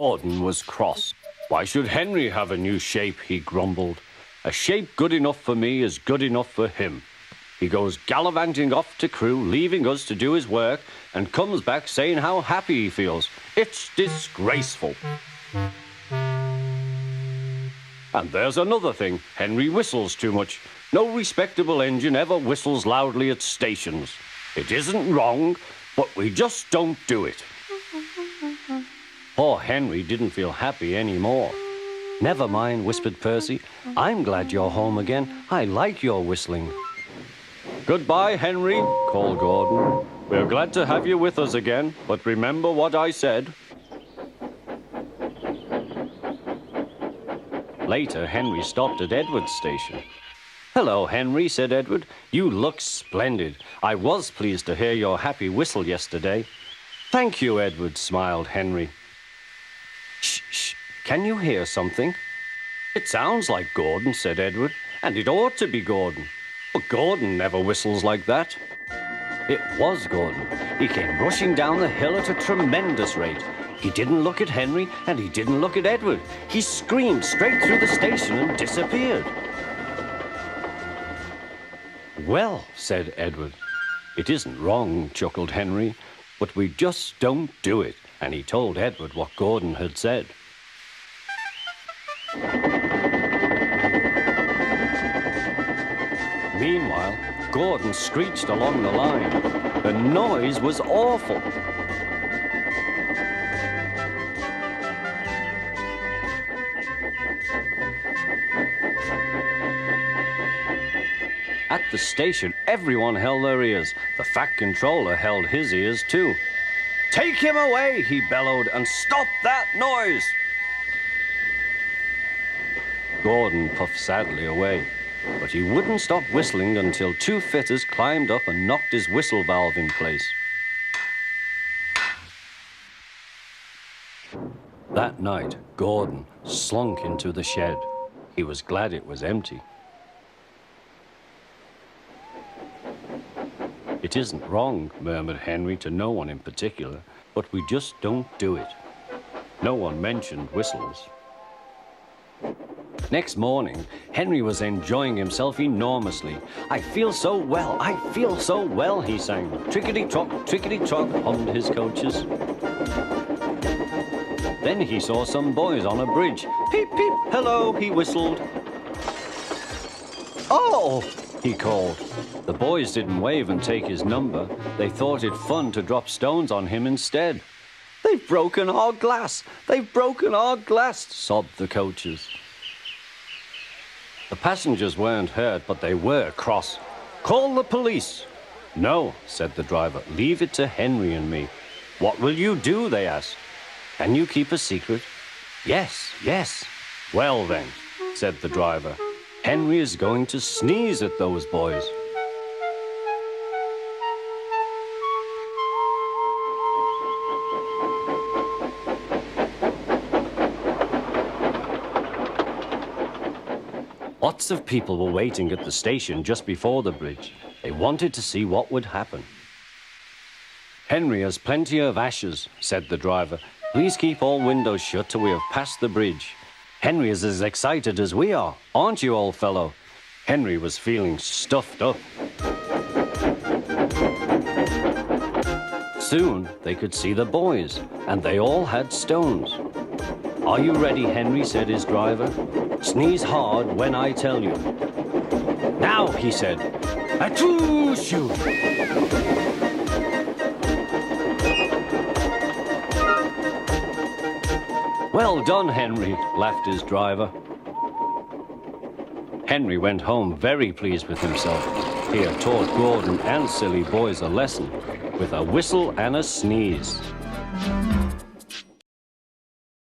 Gordon was cross. Why should Henry have a new shape, he grumbled. A shape good enough for me is good enough for him. He goes gallivanting off to Crewe, leaving us to do his work, and comes back saying how happy he feels. It's disgraceful. And there's another thing. Henry whistles too much. No respectable engine ever whistles loudly at stations. It isn't wrong, but we just don't do it. Poor Henry didn't feel happy anymore. Never mind, whispered Percy. I'm glad you're home again. I like your whistling. Goodbye, Henry, called Gordon. We're glad to have you with us again, but remember what I said. Later, Henry stopped at Edward's station. Hello, Henry, said Edward. You look splendid. I was pleased to hear your happy whistle yesterday. Thank you, Edward, smiled Henry. Shh, shh. Can you hear something? It sounds like Gordon, said Edward, and it ought to be Gordon. But Gordon never whistles like that. It was Gordon. He came rushing down the hill at a tremendous rate. He didn't look at Henry, and he didn't look at Edward. He screamed straight through the station and disappeared. Well, said Edward. It isn't wrong, chuckled Henry, but we just don't do it. And he told Edward what Gordon had said. Meanwhile, Gordon screeched along the line. The noise was awful. At the station, everyone held their ears. The fat controller held his ears too. Take him away, he bellowed, and stop that noise! Gordon puffed sadly away, but he wouldn't stop whistling until two fitters climbed up and knocked his whistle valve in place. That night, Gordon slunk into the shed. He was glad it was empty. It isn't wrong, murmured Henry to no one in particular, but we just don't do it. No one mentioned whistles. Next morning, Henry was enjoying himself enormously. I feel so well, he sang. Trickety-trot, hummed his coaches. Then he saw some boys on a bridge. Peep, peep, hello, he whistled. Oh, he called. The boys didn't wave and take his number. They thought it fun to drop stones on him instead. They've broken our glass! They've broken our glass! Sobbed the coaches. The passengers weren't hurt, but they were cross. Call the police! No, said the driver. Leave it to Henry and me. What will you do? They asked. Can you keep a secret? Yes, yes. Well then, said the driver. Henry is going to sneeze at those boys. Lots of people were waiting at the station just before the bridge. They wanted to see what would happen. Henry has plenty of ashes, said the driver. Please keep all windows shut till we have passed the bridge. Henry is as excited as we are, aren't you, old fellow? Henry was feeling stuffed up. Soon they could see the boys, and they all had stones. Are you ready, Henry, said his driver. Sneeze hard when I tell you. Now, he said. Achoo-shoo! Well done, Henry, laughed his driver. Henry went home very pleased with himself. He had taught Gordon and silly boys a lesson with a whistle and a sneeze.